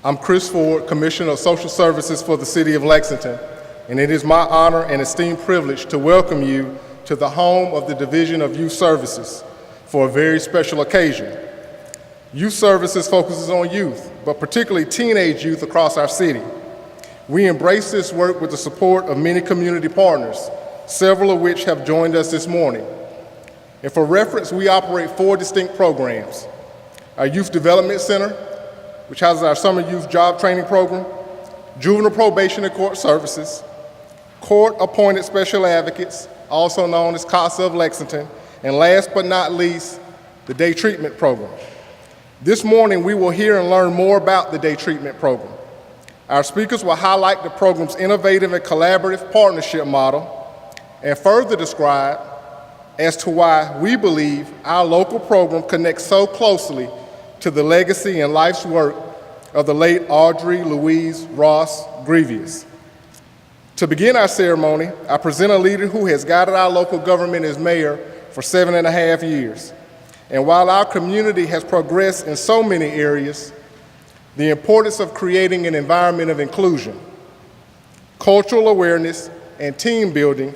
I'm Chris Ford, Commissioner of Social Services for the City of Lexington, and it is my honor and esteemed privilege to welcome you to the home of the Division of Youth Services for a very special occasion. Youth Services focuses on youth, but particularly teenage youth across our city. We embrace this work with the support of many community partners, several of which have joined us this morning. And for reference, we operate 4 distinct programs: our Youth Development Center, which houses our Summer Youth Job Training Program, Juvenile Probation and Court Services, Court-Appointed Special Advocates, also known as CASA of Lexington, and last but not least, the Day Treatment Program. This morning, we will hear and learn more about the Day Treatment Program. Our speakers will highlight the program's innovative and collaborative partnership model and further describe as to why we believe our local program connects so closely to the legacy and life's work of the late Audrey Louise Ross Grevious. To begin our ceremony, I present a leader who has guided our local government as mayor for 7.5 years. And while our community has progressed in so many areas, the importance of creating an environment of inclusion, cultural awareness, and team building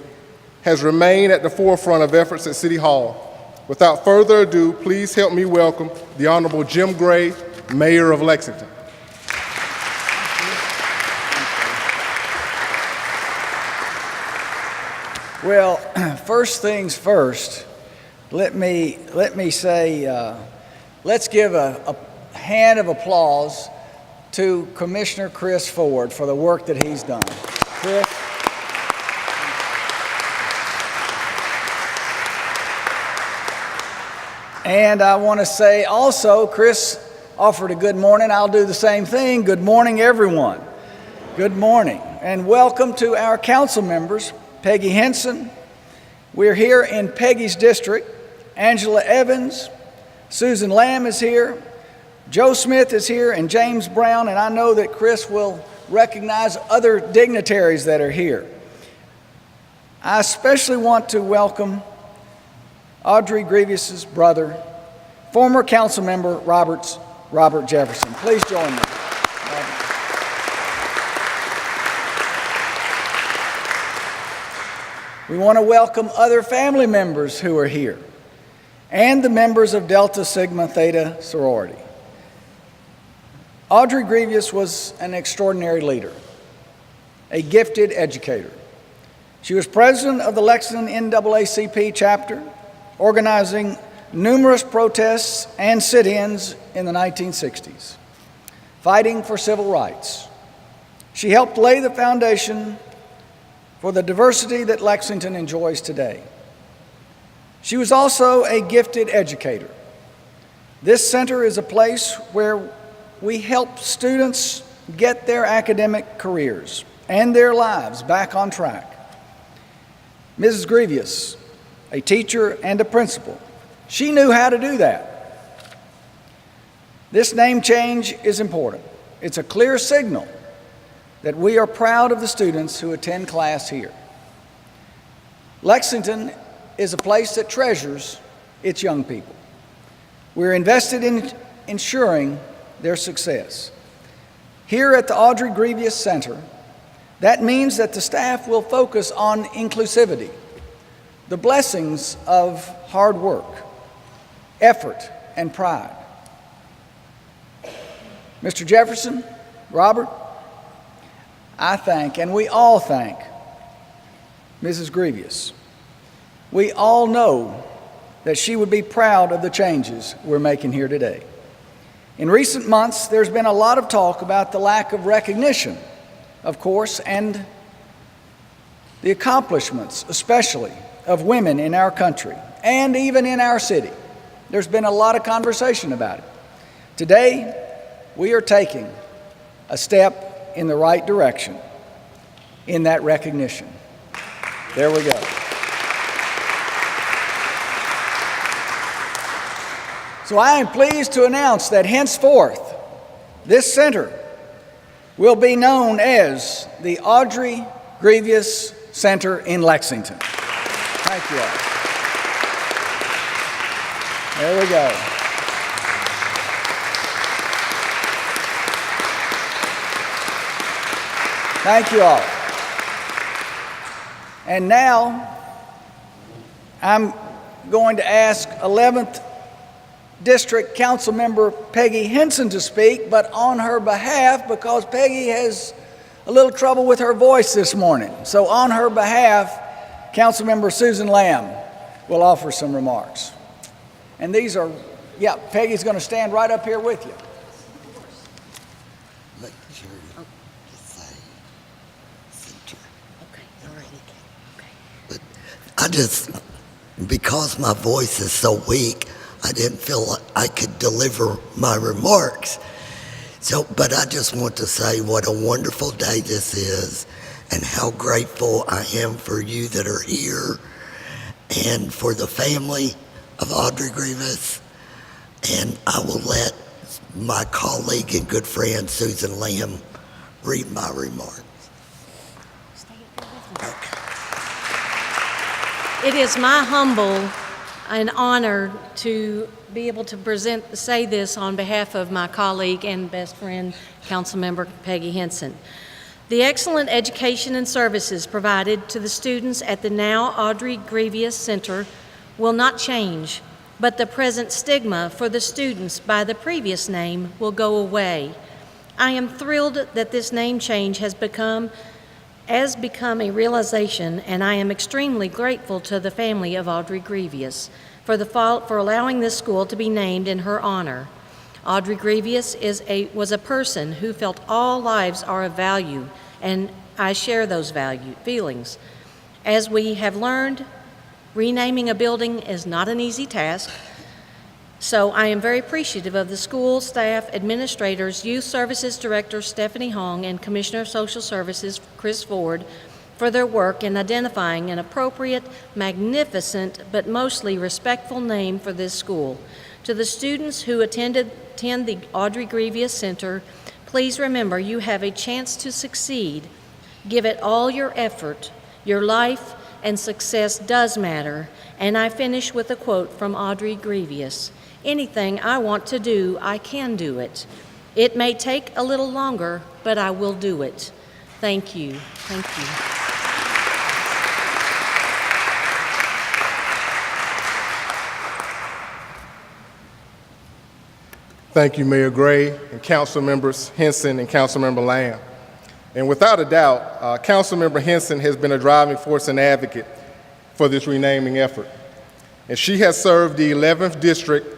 has remained at the forefront of efforts at City Hall. Without further ado, please help me welcome the Honorable Jim Gray, Mayor of Lexington. Well, first things first, let me say, let's give a hand of applause to Commissioner Chris Ford for the work that he's done. Chris. And I want to say also, Chris offered a good morning. I'll do the same thing. Good morning, everyone. Good morning. And welcome to our council members, Peggy Henson. We're here in Peggy's district. Angela Evans, Susan Lamb is here, Joe Smith is here, and James Brown. And I know that Chris will recognize other dignitaries that are here. I especially want to welcome Audrey Grevious's brother, former council member Robert Jefferson. Please join me. We want to welcome other family members who are here and the members of Delta Sigma Theta sorority. Audrey Grevious was an extraordinary leader, a gifted educator. She was president of the Lexington NAACP chapter, organizing numerous protests and sit-ins in the 1960s, fighting for civil rights. She helped lay the foundation for the diversity that Lexington enjoys today. She was also a gifted educator. This center is a place where we help students get their academic careers and their lives back on track. Mrs. Grevious, a teacher and a principal, she knew how to do that. This name change is important. It's a clear signal that we are proud of the students who attend class here. Lexington is a place that treasures its young people. We're invested in ensuring their success. Here at the Audrey Grevious Center, that means that the staff will focus on inclusivity, the blessings of hard work, effort, and pride. Mr. Jefferson, Robert, I thank, and we all thank, Mrs. Grevious. We all know that she would be proud of the changes we're making here today. In recent months, there's been a lot of talk about the lack of recognition, of course, and the accomplishments, especially, of women in our country and even in our city. There's been a lot of conversation about it. Today, we are taking a step in the right direction in that recognition. There we go. So I am pleased to announce that henceforth, this center will be known as the Audrey Grevious Center in Lexington. Thank you all. There we go. Thank you all. And now, I'm going to ask 11th District Council Member Peggy Henson to speak, but on her behalf, because Peggy has a little trouble with her voice this morning. So on her behalf, Councilmember Susan Lamb will offer some remarks. And these are, yeah, Peggy's going to stand right up here with you. Make sure you say center. Okay, all right. Okay. But I just, because my voice is so weak, I didn't feel like I could deliver my remarks. So, but I just want to say what a wonderful day this is and how grateful I am for you that are here and for the family of Audrey Grevious. And I will let my colleague and good friend Susan Lamb read my remarks. Okay. It is my humble and honor to be able to say this on behalf of my colleague and best friend, Councilmember Peggy Henson. The excellent education and services provided to the students at the now Audrey Grevious Center will not change, but the present stigma for the students by the previous name will go away. I am thrilled that this name change has become a realization, and I am extremely grateful to the family of Audrey Grevious for allowing this school to be named in her honor. Audrey Grevious was a person who felt all lives are of value, and I share those feelings. As we have learned, renaming a building is not an easy task, so I am very appreciative of the school staff, administrators, Youth Services Director Stephanie Hong, and Commissioner of Social Services Chris Ford for their work in identifying an appropriate, magnificent, but mostly respectful name for this school. To the students who attend the Audrey Grevious Center, please remember you have a chance to succeed. Give it all your effort. Your life and success does matter. And I finish with a quote from Audrey Grevious. Anything I want to do, I can do it. It may take a little longer, but I will do it. Thank you. Thank you. Thank you, Mayor Gray and Council Members Henson and Councilmember Lamb. And without a doubt, Councilmember Henson has been a driving force and advocate for this renaming effort. And she has served the 11th District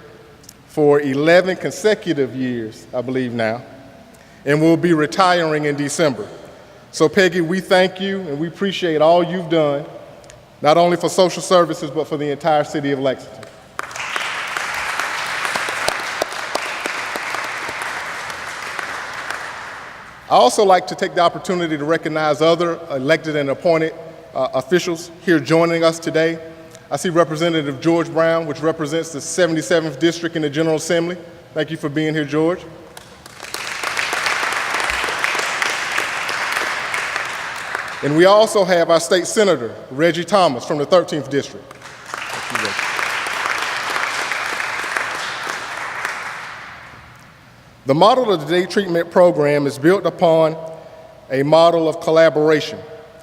for 11 consecutive years, I believe now, and will be retiring in December. So Peggy, we thank you and we appreciate all you've done, not only for social services, but for the entire city of Lexington. I also like to take the opportunity to recognize other elected and appointed officials here joining us today. I see Representative George Brown, which represents the 77th District in the General Assembly. Thank you for being here, George. And we also have our state senator, Reggie Thomas, from the 13th District. Thank you, Reggie. The model of the day treatment program is built upon a model of collaboration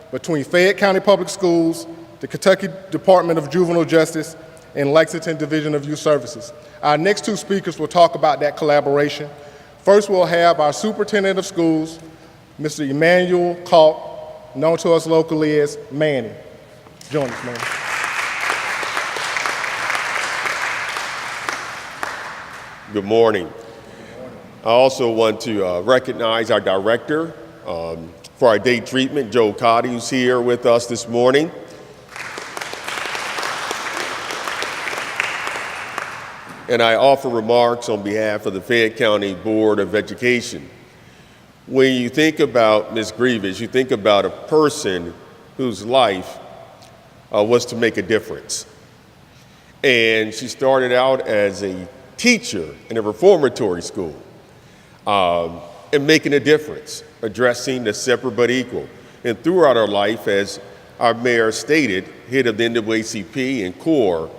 between Fayette County Public Schools, the Kentucky Department of Juvenile Justice, and Lexington Division of Youth Services. Our next two speakers will talk about that collaboration. First, we'll have our Superintendent of Schools, Mr. Emmanuel Kalk, known to us locally as Manny. Join us, Manny. Good morning. I also want to recognize our director for our day treatment, Joe Cotty, who's here with us this morning. And I offer remarks on behalf of the Fayette County Board of Education. When you think about Ms. Grevious, you think about a person whose life was to make a difference. And she started out as a teacher in a reformatory school. And making a difference, addressing the separate but equal. And throughout our life, as our mayor stated, head of the NAACP and CORE,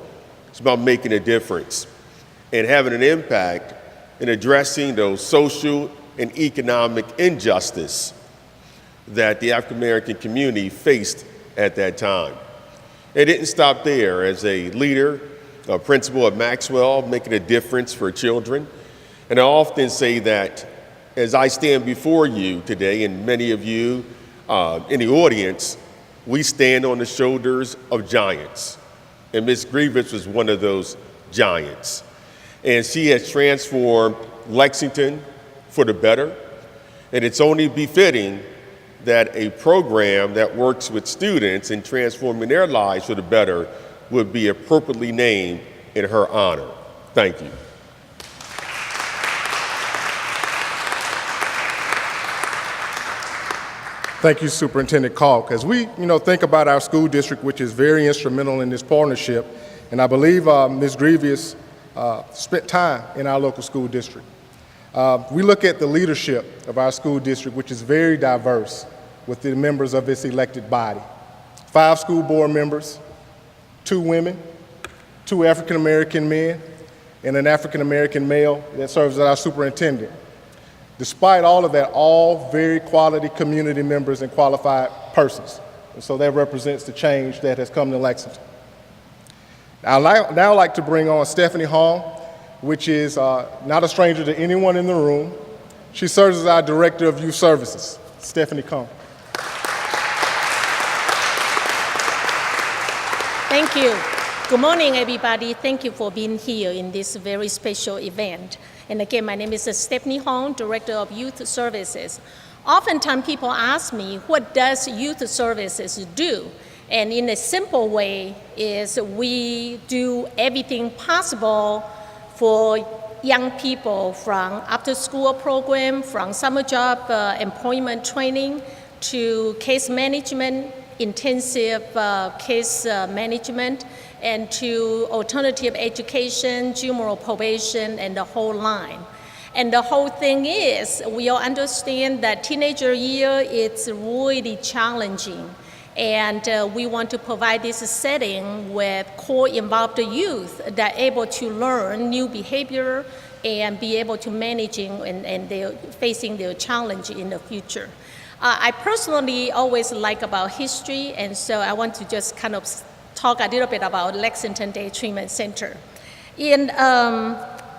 it's about making a difference and having an impact in addressing those social and economic injustice. that the African American community faced at that time. It didn't stop there. As a leader, a principal at Maxwell, making a difference for children. And I often say that as I stand before you today, and many of you in the audience, we stand on the shoulders of giants. And Ms. Grevious was one of those giants. And she has transformed Lexington for the better. And it's only befitting that a program that works with students in transforming their lives for the better would be appropriately named in her honor. Thank you. Thank you, Superintendent Kalk. As we, think about our school district, which is very instrumental in this partnership, and I believe Ms. Grevious spent time in our local school district. We look at the leadership of our school district, which is very diverse with the members of its elected body. 5 school board members, 2 women, 2 African-American men, and an African-American male that serves as our superintendent. Despite all of that, all very quality community members and qualified persons. And so that represents the change that has come to Lexington. I'd now like to bring on Stephanie Hong, which is not a stranger to anyone in the room. She serves as our Director of Youth Services. Stephanie, come. Thank you. Good morning, everybody. Thank you for being here in this very special event. And again, my name is Stephanie Hong, Director of Youth Services. Oftentimes people ask me, what does youth services do? And in a simple way is we do everything possible for young people, from after-school program, from summer job employment training, to case management, intensive case management, and to alternative education, juvenile probation, and the whole line. And the whole thing is, we all understand that teenager year is really challenging. And we want to provide this setting with core involved youth that are able to learn new behavior and be able to managing and they're facing their challenge in the future. I personally always like about history, and so I want to just kind of talk a little bit about Lexington Day Treatment Center. It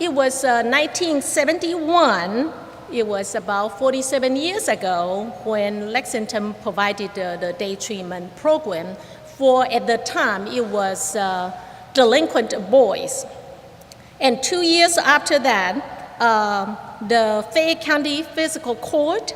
was 1971. It was about 47 years ago when Lexington provided the day treatment program for, at the time, it was delinquent boys. And 2 years after that, the Fayette County Physical Court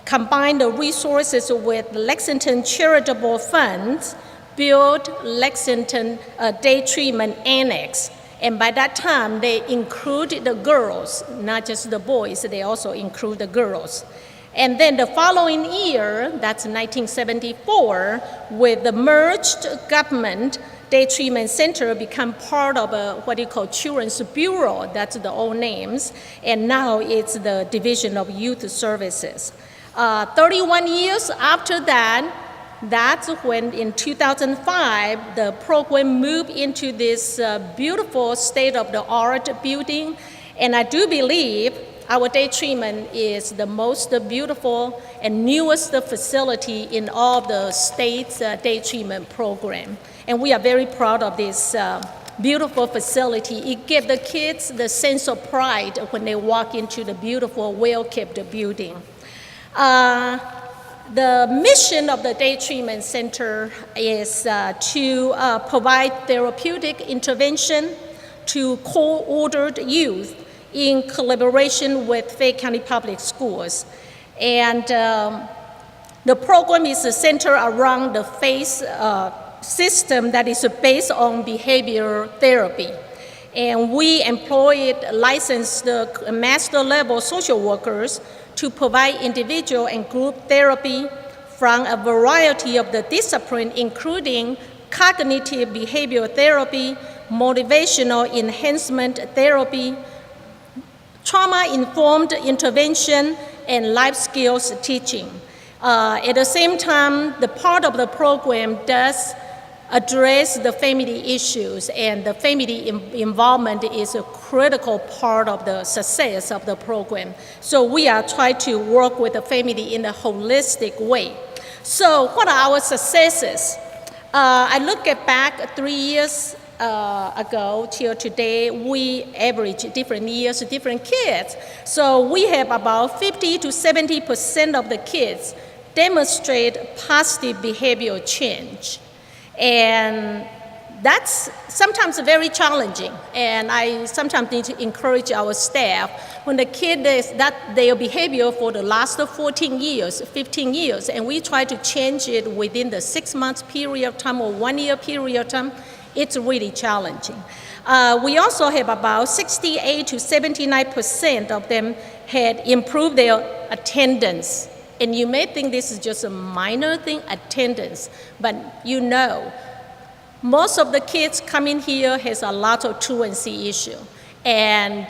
combined the resources with Lexington Charitable Funds, built Lexington Day Treatment Annex. And by that time, they included the girls, not just the boys, they also include the girls. And then the following year, that's 1974, with the merged government, Day Treatment Center become part of what you call Children's Bureau, that's the old names, and now it's the Division of Youth Services. 31 years after that, that's when in 2005, the program moved into this beautiful state-of-the-art building. And I do believe our day treatment is the most beautiful and newest facility in all the state's day treatment program. And we are very proud of this beautiful facility. It gives the kids the sense of pride when they walk into the beautiful, well-kept building. The mission of the Day Treatment Center is to provide therapeutic intervention to co-ordered youth in collaboration with Fayette County Public Schools. And the program is centered around the FACE system that is based on behavior therapy. And we employed licensed master-level social workers to provide individual and group therapy from a variety of the disciplines, including cognitive behavioral therapy, motivational enhancement therapy, trauma-informed intervention, and life skills teaching. At the same time, the part of the program does address the family issues, and the family involvement is a critical part of the success of the program. So we are trying to work with the family in a holistic way. So what are our successes? I look at back 3 years ago till today, we average different years, different kids. So we have about 50 to 70% of the kids demonstrate positive behavioral change. And that's sometimes very challenging. And I sometimes need to encourage our staff, when the kid is that their behavior for the last 14 years, 15 years, and we try to change it within the 6 months period of time or 1 year period of time, it's really challenging. We also have about 68 to 79% of them had improved their attendance. And you may think this is just a minor thing, attendance, but you know, most of the kids coming here has a lot of truancy issue. And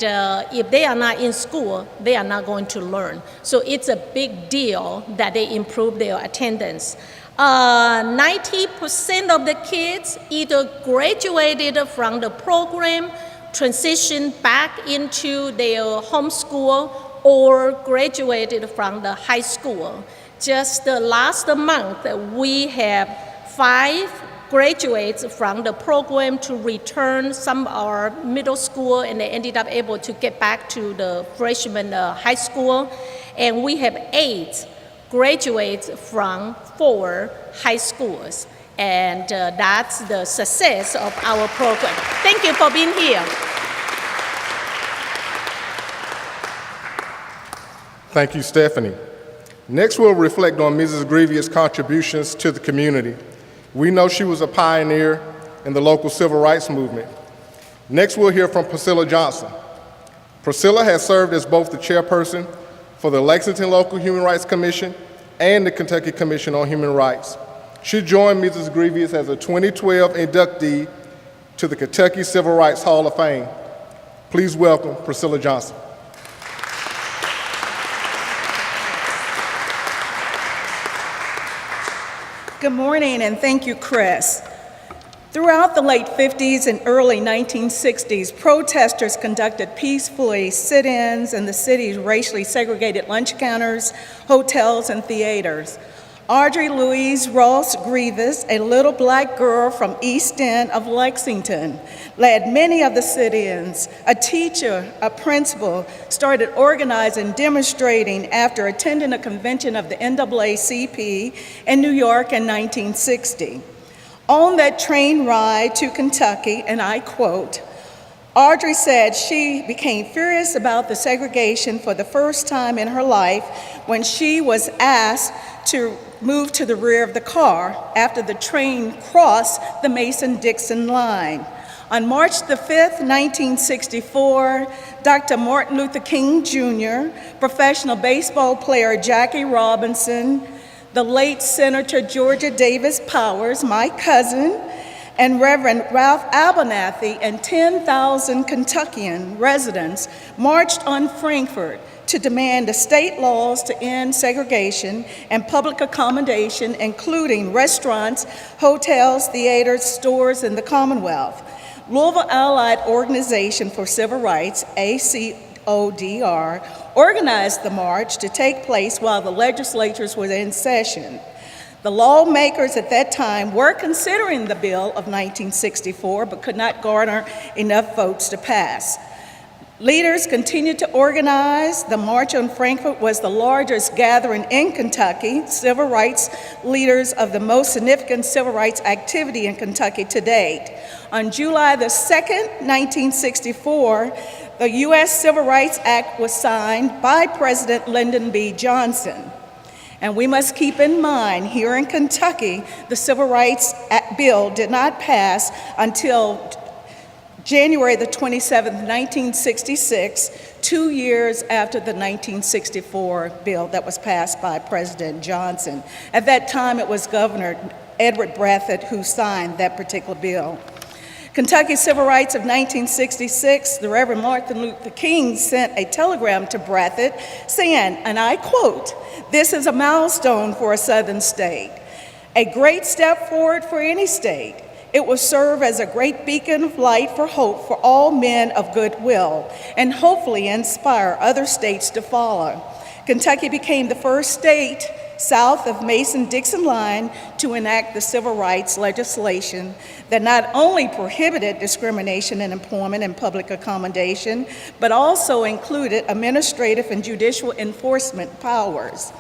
if they are not in school, they are not going to learn. So it's a big deal that they improve their attendance. 90% of the kids either graduated from the program, transitioned back into their home school, or graduated from the high school. Just last month, we have 5 graduates from the program to return. Some are middle school, and they ended up able to get back to the freshman high school. And we have 8 graduates from 4 high schools. And that's the success of our program. Thank you for being here. Thank you, Stephanie. Next, we'll reflect on Mrs. Grevious' contributions to the community. We know she was a pioneer in the local civil rights movement. Next, we'll hear from Priscilla Johnson. Priscilla has served as both the chairperson for the Lexington Local Human Rights Commission and the Kentucky Commission on Human Rights. She joined Mrs. Grevious as a 2012 inductee to the Kentucky Civil Rights Hall of Fame. Please welcome Priscilla Johnson. Good morning, and thank you, Chris. Throughout the late 50s and early 1960s, protesters conducted peacefully sit-ins in the city's racially segregated lunch counters, hotels, and theaters. Audrey Louise Ross Grevious, a little black girl from East End of Lexington, led many of the sit-ins. A teacher, a principal, started organizing, demonstrating after attending a convention of the NAACP in New York in 1960. On that train ride to Kentucky, and I quote, Audrey said she became furious about the segregation for the first time in her life when she was asked to move to the rear of the car after the train crossed the Mason-Dixon line. On March the 5th, 1964, Dr. Martin Luther King Jr., professional baseball player Jackie Robinson, the late Senator Georgia Davis Powers, my cousin, and Reverend Ralph Abernathy and 10,000 Kentuckian residents marched on Frankfort to demand the state laws to end segregation and public accommodation, including restaurants, hotels, theaters, stores in the Commonwealth. Louisville Allied Organization for Civil Rights, ACODR, organized the march to take place while the legislatures were in session. The lawmakers at that time were considering the bill of 1964, but could not garner enough votes to pass. Leaders continued to organize. The March on Frankfort was the largest gathering in Kentucky. Civil rights leaders of the most significant civil rights activity in Kentucky to date. On July the 2nd, 1964, the U.S. Civil Rights Act was signed by President Lyndon B. Johnson. And we must keep in mind, here in Kentucky, the Civil Rights Bill did not pass until January the 27th, 1966, 2 years after the 1964 bill that was passed by President Johnson. At that time, it was Governor Edward Brathwaite who signed that particular bill. Kentucky Civil Rights of 1966, the Reverend Martin Luther King sent a telegram to Brathwaite saying, and I quote, "This is a milestone for a southern state, a great step forward for any state. It will serve as a great beacon of light for hope for all men of goodwill and hopefully inspire other states to follow. Kentucky became the first state south of Mason-Dixon line to enact the civil rights legislation that not only prohibited discrimination in employment and public accommodation, but also included administrative and judicial enforcement powers.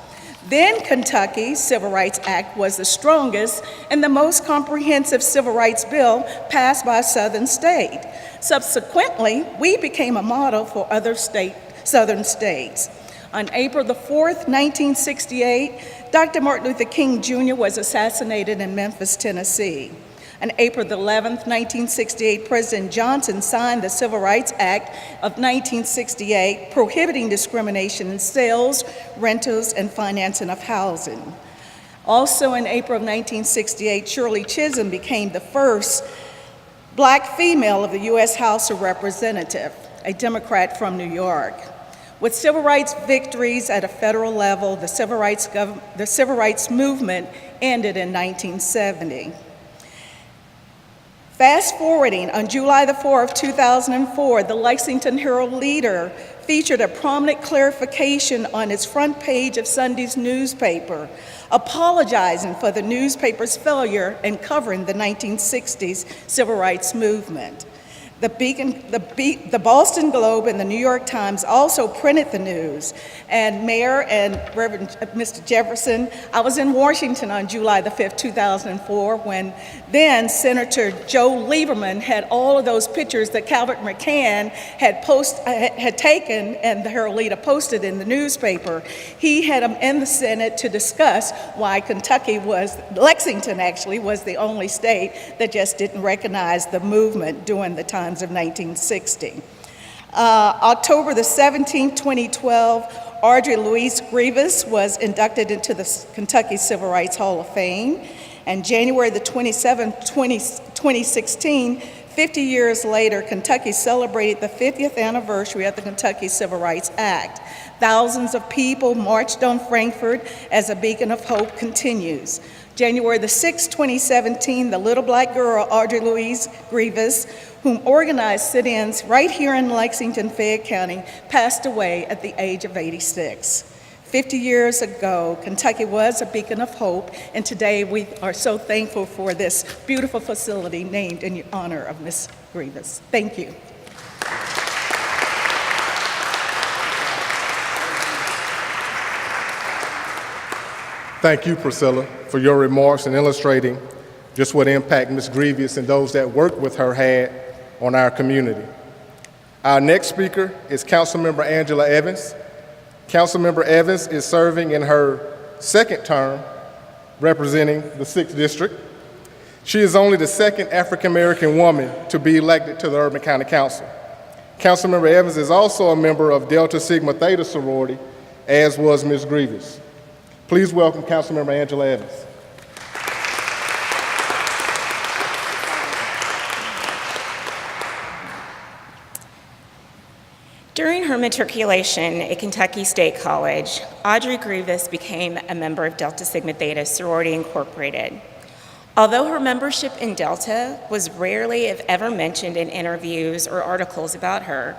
Then Kentucky's Civil Rights Act was the strongest and the most comprehensive civil rights bill passed by a southern state. Subsequently, we became a model for other southern states. On April the 4th, 1968, Dr. Martin Luther King Jr. was assassinated in Memphis, Tennessee. On April the 11th, 1968, President Johnson signed the Civil Rights Act of 1968, prohibiting discrimination in sales, rentals, and financing of housing. Also in April of 1968, Shirley Chisholm became the first Black female of the U.S. House of Representatives, a Democrat from New York. With civil rights victories at a federal level, the civil rights movement ended in 1970. Fast forwarding, on July the 4th, 2004, the Lexington Herald-Leader featured a prominent clarification on its front page of Sunday's newspaper, apologizing for the newspaper's failure in covering the 1960s civil rights movement. The Boston Globe and the New York Times also printed the news. And Mayor and Reverend Mr. Jefferson, I was in Washington on July the 5th, 2004, when then Senator Joe Lieberman had all of those pictures that Calvert McCann had taken and the Herald Leader posted in the newspaper. He had them in the Senate to discuss why Lexington actually was the only state that just didn't recognize the movement during the times of 1960. October the 17th, 2012, Audrey Louise Grevious was inducted into the Kentucky Civil Rights Hall of Fame. And January the 27th, 2016, 50 years later, Kentucky celebrated the 50th anniversary of the Kentucky Civil Rights Act. Thousands of people marched on Frankfort as a beacon of hope continues. January the 6th, 2017, the little black girl, Audrey Louise Grevious, whom organized sit-ins right here in Lexington, Fayette County, passed away at the age of 86. 50 years ago, Kentucky was a beacon of hope, and today we are so thankful for this beautiful facility named in honor of Ms. Grevious. Thank you. Thank you, Priscilla, for your remarks and illustrating just what impact Ms. Grevious and those that worked with her had on our community. Our next speaker is Councilmember Angela Evans. Councilmember Evans is serving in her second term representing the 6th District. She is only the second African-American woman to be elected to the Urban County Council. Councilmember Evans is also a member of Delta Sigma Theta sorority, as was Ms. Grevious. Please welcome Councilmember Angela Evans. During her matriculation at Kentucky State College, Audrey Grevious became a member of Delta Sigma Theta Sorority Incorporated. Although her membership in Delta was rarely, if ever, mentioned in interviews or articles about her,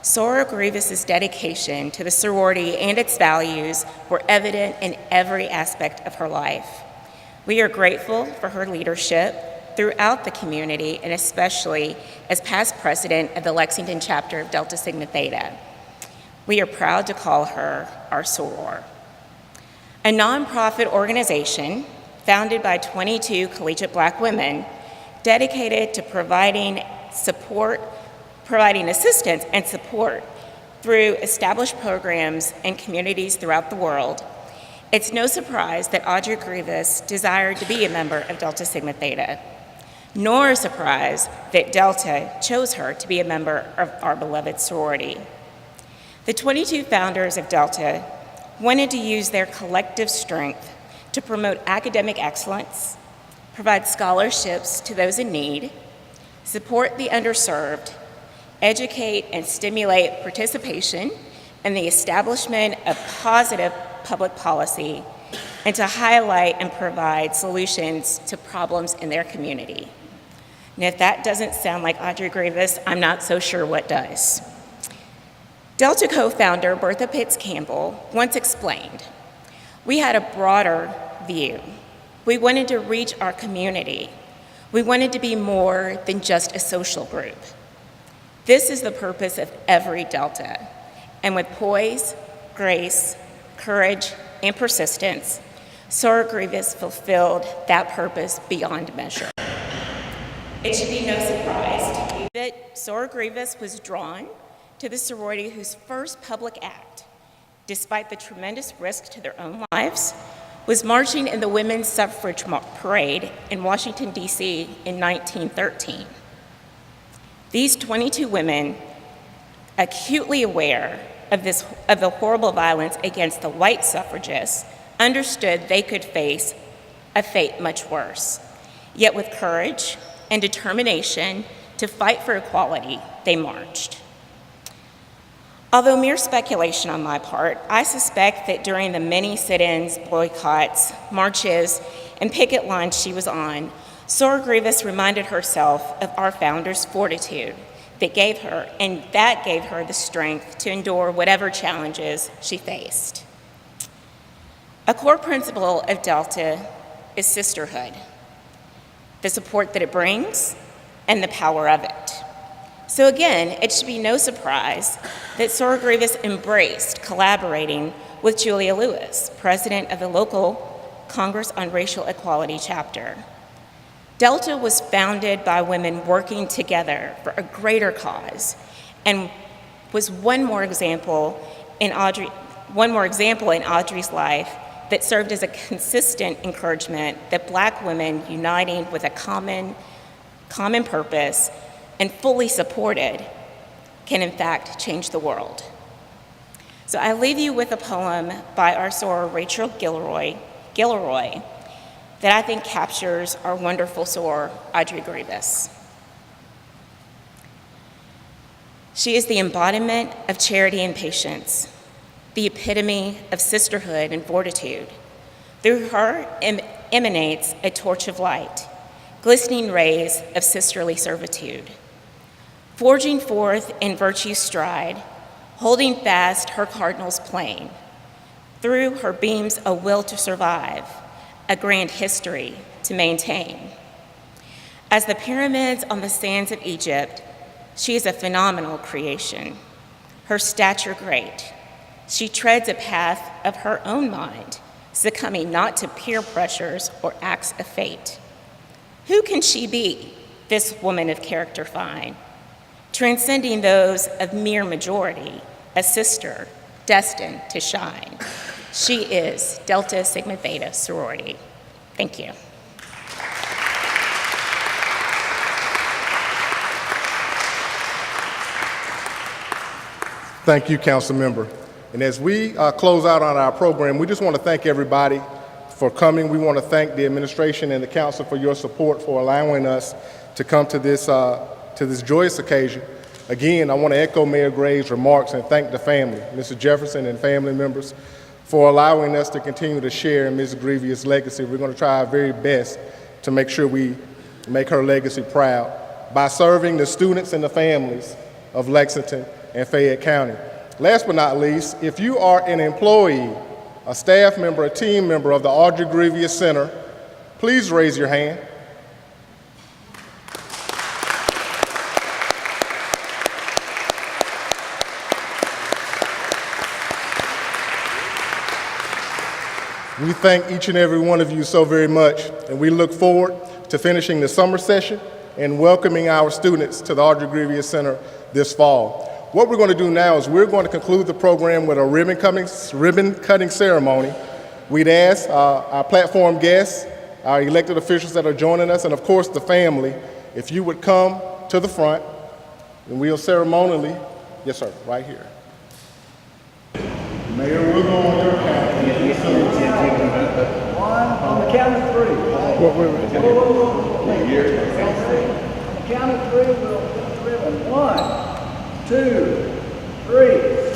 Soror Grevious's dedication to the sorority and its values were evident in every aspect of her life. We are grateful for her leadership throughout the community, and especially as past president of the Lexington chapter of Delta Sigma Theta. We are proud to call her our soror. A nonprofit organization founded by 22 collegiate black women dedicated to providing assistance and support through established programs in communities throughout the world. It's no surprise that Audrey Grevious desired to be a member of Delta Sigma Theta, nor a surprise that Delta chose her to be a member of our beloved sorority. The 22 founders of Delta wanted to use their collective strength to promote academic excellence, provide scholarships to those in need, support the underserved, educate and stimulate participation in the establishment of positive public policy, and to highlight and provide solutions to problems in their community. And if that doesn't sound like Audrey Grevious, I'm not so sure what does. Delta co-founder Bertha Pitts Campbell once explained, "We had a broader view. We wanted to reach our community. We wanted to be more than just a social group. This is the purpose of every Delta. And with poise, grace, courage, and persistence, Soror Grevious fulfilled that purpose beyond measure." It should be no surprise that Soror Grevious was drawn to the sorority whose first public act, despite the tremendous risk to their own lives, was marching in the Women's Suffrage Parade in Washington, D.C. in 1913. These 22 women, acutely aware of the horrible violence against the white suffragists, understood they could face a fate much worse. Yet with courage and determination to fight for equality, they marched. Although mere speculation on my part, I suspect that during the many sit-ins, boycotts, marches, and picket lines she was on, Soror Grevious reminded herself of our founder's fortitude that gave her the strength to endure whatever challenges she faced. A core principle of Delta is sisterhood, the support that it brings, and the power of it. So again, it should be no surprise that Soror Grevious embraced collaborating with Julia Lewis, president of the local Congress on Racial Equality chapter. Delta was founded by women working together for a greater cause, and was one more example in Audrey's life that served as a consistent encouragement that Black women uniting with a common purpose and fully supported can in fact change the world. So I leave you with a poem by our soror Rachel Gilroy that I think captures our wonderful soror Audrey Grevious. She is the embodiment of charity and patience, the epitome of sisterhood and fortitude. Through her emanates a torch of light, glistening rays of sisterly servitude. Forging forth in virtue's stride, holding fast her cardinal's plane. Through her beams a will to survive, a grand history to maintain. As the pyramids on the sands of Egypt, she is a phenomenal creation. Her stature great. She treads a path of her own mind, succumbing not to peer pressures or acts of fate. Who can she be, this woman of character fine? Transcending those of mere majority, a sister destined to shine. She is Delta Sigma Theta sorority. Thank you. Thank you, Council Member. And as we close out on our program, we just want to thank everybody for coming. We want to thank the administration and the council for your support for allowing us to come to this joyous occasion. Again, I want to echo Mayor Gray's remarks and thank the family, Mr. Jefferson and family members, for allowing us to continue to share in Ms. Grevious' legacy. We're going to try our very best to make sure we make her legacy proud by serving the students and the families of Lexington and Fayette County. Last but not least, if you are an employee, a staff member, a team member of the Audrey Grevious Center, please raise your hand. We thank each and every one of you so very much, and we look forward to finishing the summer session and welcoming our students to the Audrey Grevious Center this fall. What we're going to do now is we're going to conclude the program with a ribbon cutting ceremony. We'd ask our platform guests, our elected officials that are joining us, and of course the family, if you would come to the front, and we'll ceremonially, yes sir, right here. Mayor, we're going on your count. One, on the count of three. Wait. On the count of three, we'll put the ribbon. 1, 2, 3.